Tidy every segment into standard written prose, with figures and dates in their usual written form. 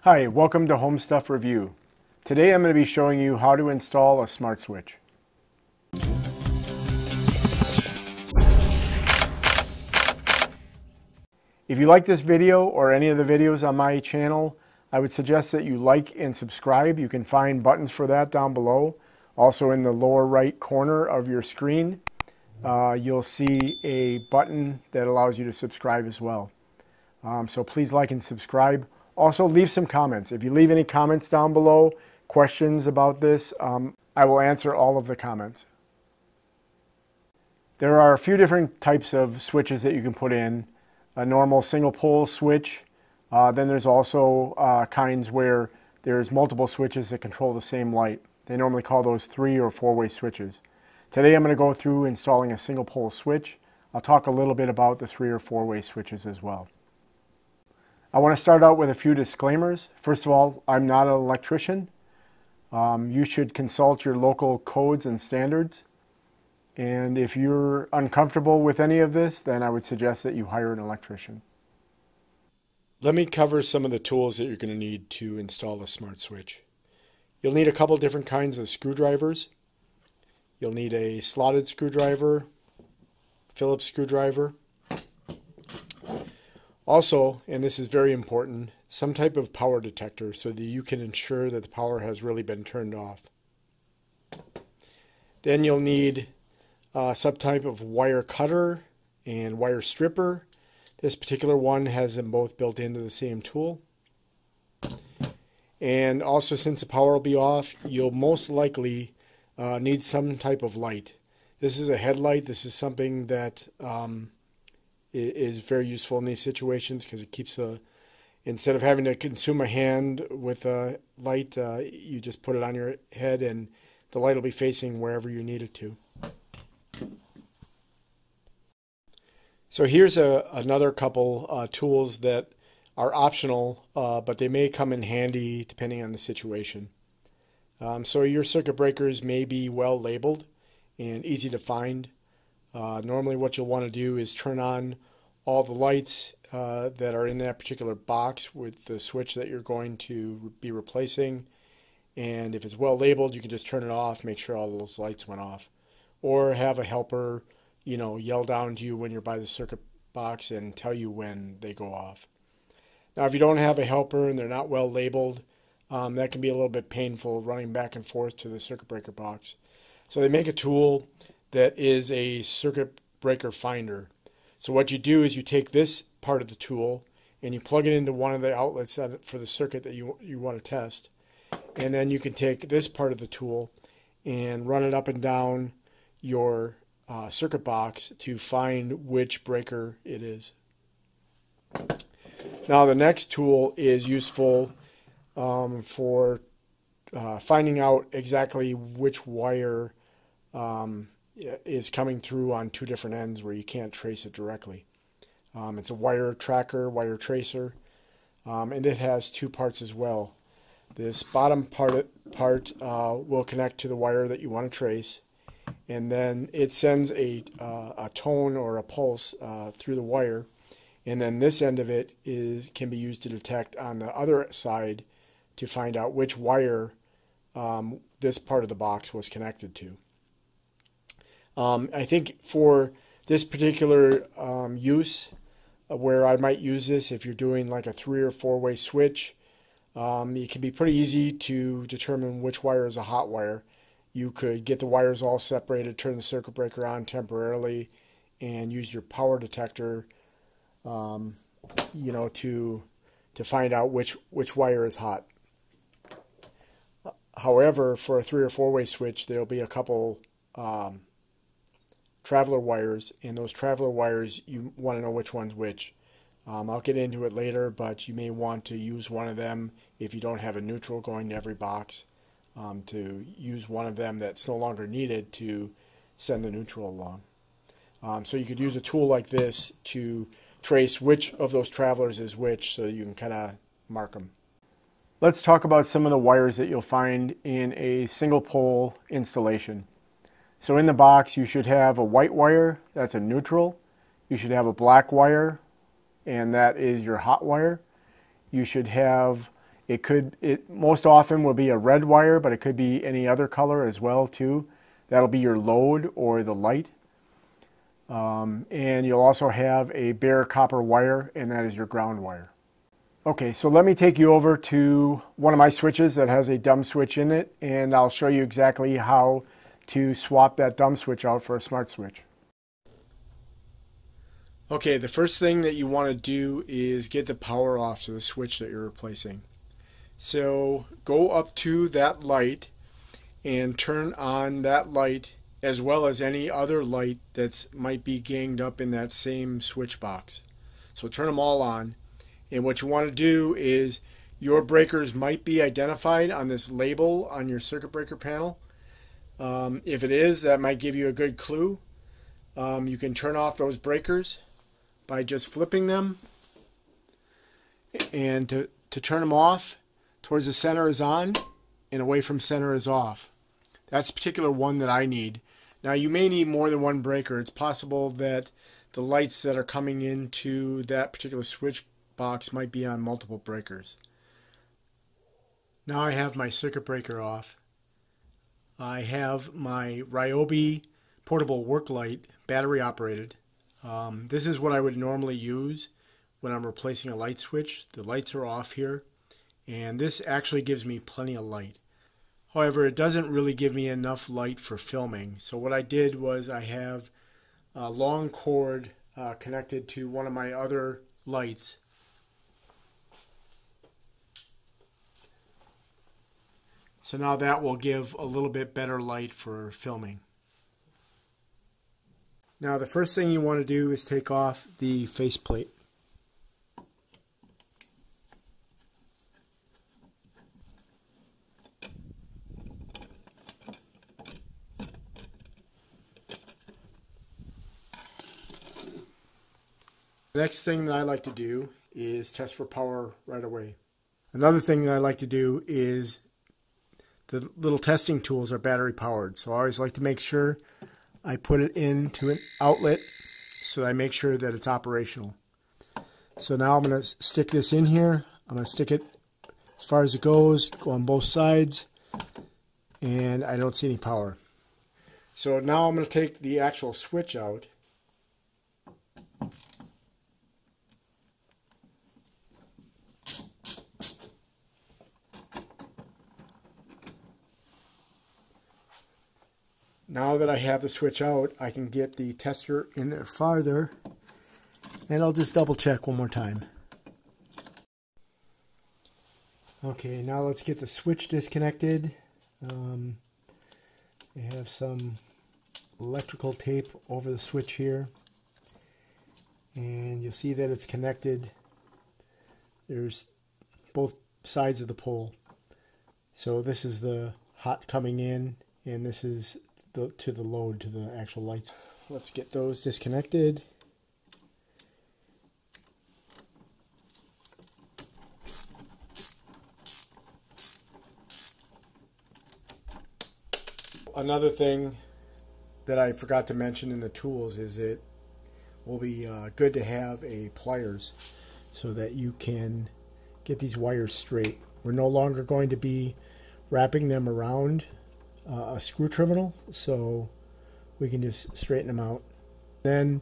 Hi, welcome to Home Stuff Review. Today I'm going to be showing you how to install a smart switch. If you like this video or any of the videos on my channel, I would suggest that you like and subscribe. You can find buttons for that down below. Also in the lower right corner of your screen, you'll see a button that allows you to subscribe as well. So please like and subscribe. Also, leave some comments. If you leave any comments down below, questions about this, I will answer all of the comments. There are a few different types of switches that you can put in. A normal single pole switch. Then there's also kinds where there's multiple switches that control the same light. They normally call those 3- or 4-way switches. Today I'm going to go through installing a single pole switch. I'll talk a little bit about the 3- or 4-way switches as well. I want to start out with a few disclaimers. First of all, I'm not an electrician. You should consult your local codes and standards. And if you're uncomfortable with any of this, then I would suggest that you hire an electrician. Let me cover some of the tools that you're going to need to install a smart switch. You'll need a couple different kinds of screwdrivers. You'll need a slotted screwdriver, Phillips screwdriver. Also, and this is very important, some type of power detector so that you can ensure that the power has really been turned off. Then you'll need some type of wire cutter and wire stripper. This particular one has them both built into the same tool. And also, since the power will be off, you'll most likely need some type of light. This is a headlight. This is something that is very useful in these situations because it keeps instead of having to consume a hand with a light, you just put it on your head and the light will be facing wherever you need it to. So here's another couple tools that are optional, but they may come in handy depending on the situation. So your circuit breakers may be well labeled and easy to find. Normally what you'll want to do is turn on all the lights that are in that particular box with the switch that you're going to be replacing. And if it's well labeled, you can just turn it off, make sure all those lights went off. Or have a helper, yell down to you when you're by the circuit box and tell you when they go off. Now, if you don't have a helper and they're not well labeled, that can be a little bit painful running back and forth to the circuit breaker box. So they make a tool that is a circuit breaker finder. So what you do is you take this part of the tool and you plug it into one of the outlets for the circuit that you want to test. And then you can take this part of the tool and run it up and down your circuit box to find which breaker it is. Now the next tool is useful for finding out exactly which wire is coming through on two different ends where you can't trace it directly. It's a wire tracker, wire tracer, and it has two parts as well. This bottom part will connect to the wire that you want to trace, and then it sends a tone or a pulse through the wire, and then this end of it can be used to detect on the other side to find out which wire this part of the box was connected to. I think for this particular use, where I might use this, if you're doing like a 3- or 4-way switch, it can be pretty easy to determine which wire is a hot wire. You could get the wires all separated, turn the circuit breaker on temporarily, and use your power detector, to find out which wire is hot. However, for a 3- or 4-way switch, there'll be a couple traveler wires, and those traveler wires, you want to know which one's which. I'll get into it later, but you may want to use one of them if you don't have a neutral going to every box, to use one of them that's no longer needed to send the neutral along. So you could use a tool like this to trace which of those travelers is which so that you can kind of mark them. Let's talk about some of the wires that you'll find in a single pole installation. So in the box you should have a white wire, that's a neutral. You should have a black wire, and that is your hot wire. You should have It most often will be a red wire, but it could be any other color as well too. That'll be your load or the light. And you'll also have a bare copper wire, and that is your ground wire. Okay, so let me take you over to one of my switches that has a dumb switch in it, and I'll show you exactly how to swap that dumb switch out for a smart switch. Okay, the first thing that you want to do is get the power off to the switch that you're replacing. So go up to that light and turn on that light as well as any other light that might be ganged up in that same switch box. So turn them all on. And what you want to do is your breakers might be identified on this label on your circuit breaker panel. If it is, that might give you a good clue. You can turn off those breakers by just flipping them. And to turn them off, towards the center is on and away from center is off. That's the particular one that I need. Now you may need more than one breaker. It's possible that the lights that are coming into that particular switch box might be on multiple breakers. Now I have my circuit breaker off. I have my Ryobi portable work light, battery operated. This is what I would normally use when I'm replacing a light switch. The lights are off here, and this actually gives me plenty of light. However, it doesn't really give me enough light for filming. So what I did was I have a long cord connected to one of my other lights. So now that will give a little bit better light for filming. Now the first thing you want to do is take off the faceplate. The next thing that I like to do is test for power right away. Another thing that I like to do is the little testing tools are battery powered. So I always like to make sure I put it into an outlet so that I make sure that it's operational. So now I'm going to stick this in here. I'm going to stick it as far as it goes, go on both sides, and I don't see any power. So now I'm going to take the actual switch out. Now that I have the switch out, I can get the tester in there farther, and I'll just double check one more time. Okay, now let's get the switch disconnected. I have some electrical tape over the switch here, and you'll see that it's connected. There's both sides of the pole. So this is the hot coming in, and this is to the load, to the actual lights. Let's get those disconnected. Another thing that I forgot to mention in the tools is it will be good to have a pliers so that you can get these wires straight. We're no longer going to be wrapping them around a screw terminal, so we can just straighten them out. Then,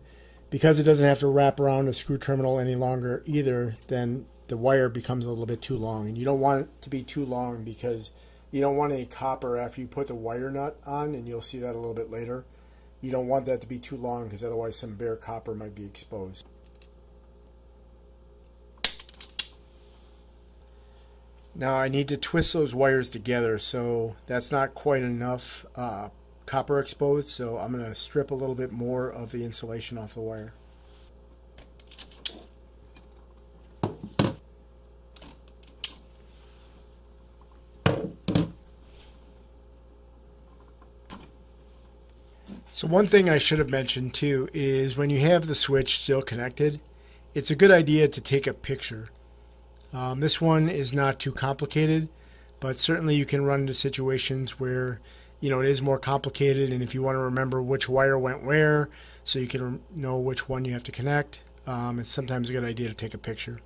because it doesn't have to wrap around a screw terminal any longer either, then the wire becomes a little bit too long, and you don't want it to be too long because you don't want any copper after you put the wire nut on, and you'll see that a little bit later. You don't want that to be too long because otherwise some bare copper might be exposed. Now I need to twist those wires together, so that's not quite enough copper exposed, so I'm going to strip a little bit more of the insulation off the wire. So one thing I should have mentioned too is when you have the switch still connected, it's a good idea to take a picture. This one is not too complicated, but certainly you can run into situations where it is more complicated, and if you want to remember which wire went where so you can know which one you have to connect, it's sometimes a good idea to take a picture.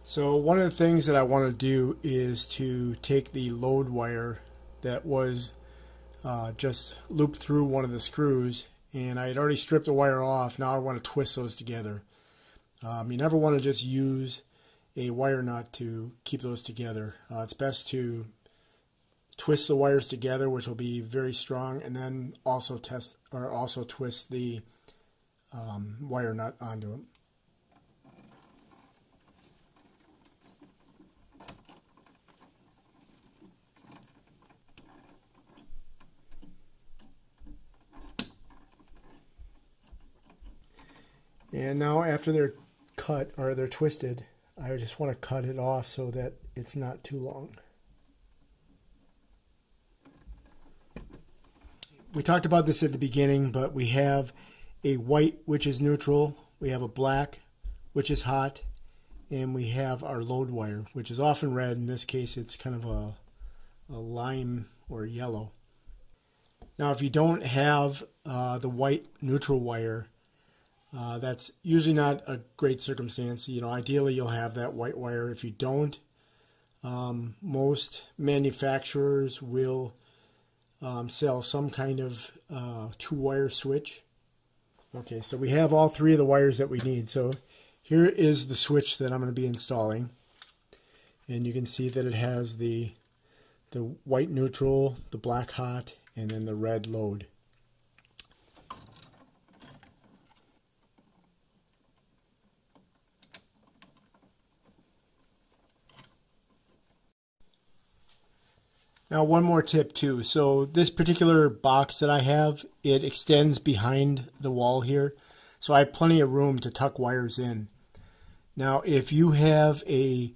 So one of the things that I want to do is to take the load wire that was just looped through one of the screws, and I had already stripped the wire off. Now I want to twist those together. You never want to just use a wire nut to keep those together. It's best to twist the wires together, which will be very strong, and then also twist the wire nut onto them. And now after they're cut or they're twisted, I just want to cut it off so that it's not too long. We talked about this at the beginning, but we have a white, which is neutral, we have a black, which is hot, and we have our load wire, which is often red. In this case, it's kind of a lime or yellow. Now, if you don't have the white neutral wire, that's usually not a great circumstance. You know, ideally you'll have that white wire. If you don't, most manufacturers will sell some kind of two-wire switch. Okay, so we have all three of the wires that we need. So here is the switch that I'm going to be installing, and you can see that it has the white neutral, the black hot, and then the red load. Now one more tip too. So this particular box that I have, it extends behind the wall here. So I have plenty of room to tuck wires in. Now if you have a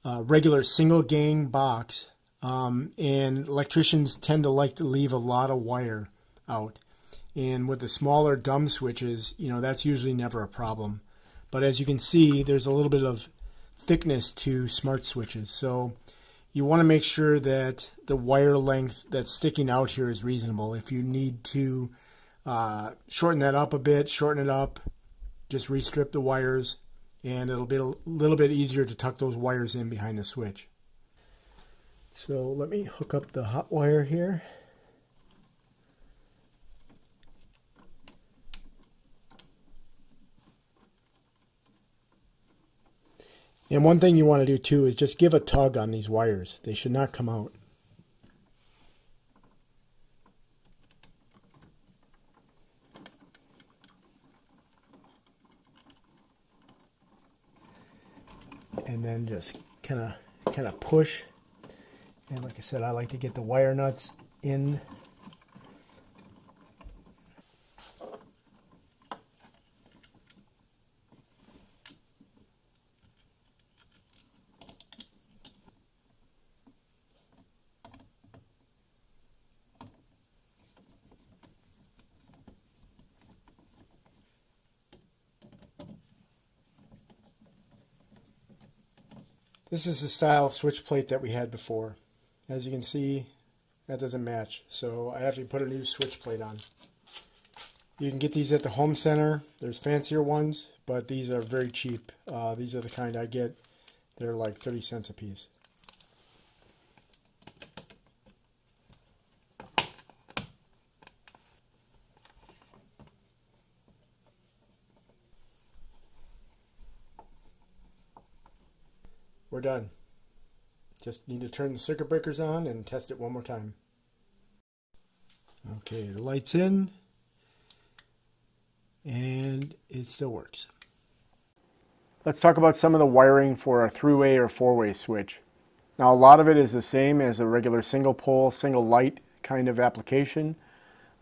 regular single gang box, and electricians tend to like to leave a lot of wire out. And with the smaller dumb switches, you know, that's usually never a problem. But as you can see, there's a little bit of thickness to smart switches. So you want to make sure that the wire length that's sticking out here is reasonable. If you need to shorten that up a bit, shorten it up, just restrip the wires, and it'll be a little bit easier to tuck those wires in behind the switch. So let me hook up the hot wire here. And one thing you want to do too is just give a tug on these wires. They should not come out. And then just kind of push. And like I said, I like to get the wire nuts in. This is the style switch plate that we had before. As you can see, that doesn't match, so I have to put a new switch plate on. You can get these at the home center. There's fancier ones, but these are very cheap. These are the kind I get. They're like 30 cents a piece. We're done. Just need to turn the circuit breakers on and test it one more time. Okay, the light's in, and it still works. Let's talk about some of the wiring for a three-way or four-way switch. Now a lot of it is the same as a regular single pole, single light kind of application.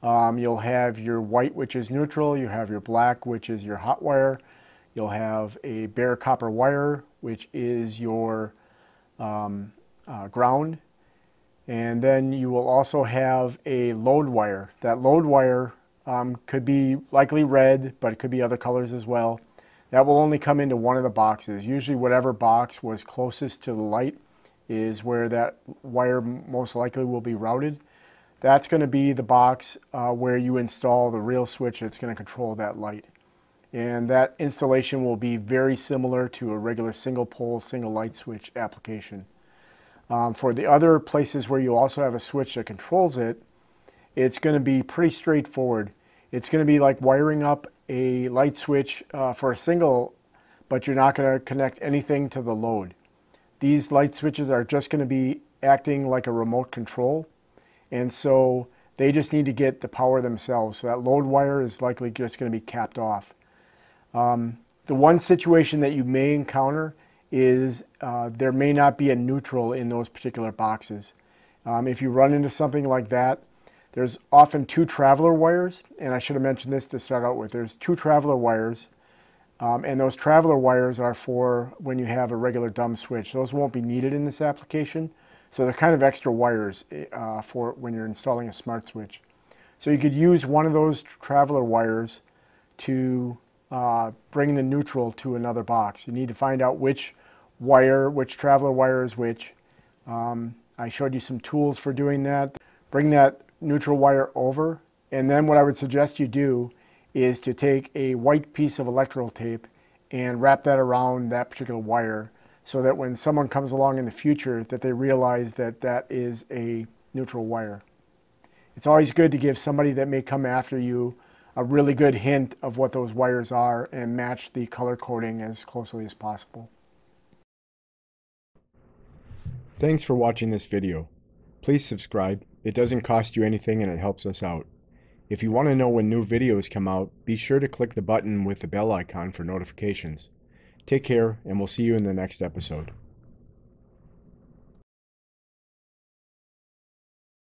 You'll have your white, which is neutral. You have your black, which is your hot wire. You'll have a bare copper wire, which is your ground. And then you will also have a load wire. That load wire could be likely red, but it could be other colors as well. That will only come into one of the boxes. Usually whatever box was closest to the light is where that wire most likely will be routed. That's going to be the box where you install the real switch that's going to control that light. And that installation will be very similar to a regular single pole, single light switch application. For the other places where you also have a switch that controls it, it's going to be pretty straightforward. It's going to be like wiring up a light switch for a single, but you're not going to connect anything to the load. These light switches are just going to be acting like a remote control, and so they just need to get the power themselves. So that load wire is likely just going to be capped off. The one situation that you may encounter is there may not be a neutral in those particular boxes. If you run into something like that, there's often two traveler wires, and I should have mentioned this to start out with. There's two traveler wires, and those traveler wires are for when you have a regular dumb switch. Those won't be needed in this application, so they're kind of extra wires for when you're installing a smart switch. So you could use one of those traveler wires to bring the neutral to another box. You need to find out which wire, which traveler wire is which. I showed you some tools for doing that. Bring that neutral wire over, and then what I would suggest you do is to take a white piece of electrical tape and wrap that around that particular wire so that when someone comes along in the future that they realize that that is a neutral wire. It's always good to give somebody that may come after you a really good hint of what those wires are and match the color coding as closely as possible. Thanks for watching this video. Please subscribe. It doesn't cost you anything and it helps us out. If you want to know when new videos come out, be sure to click the button with the bell icon for notifications. Take care, and we'll see you in the next episode.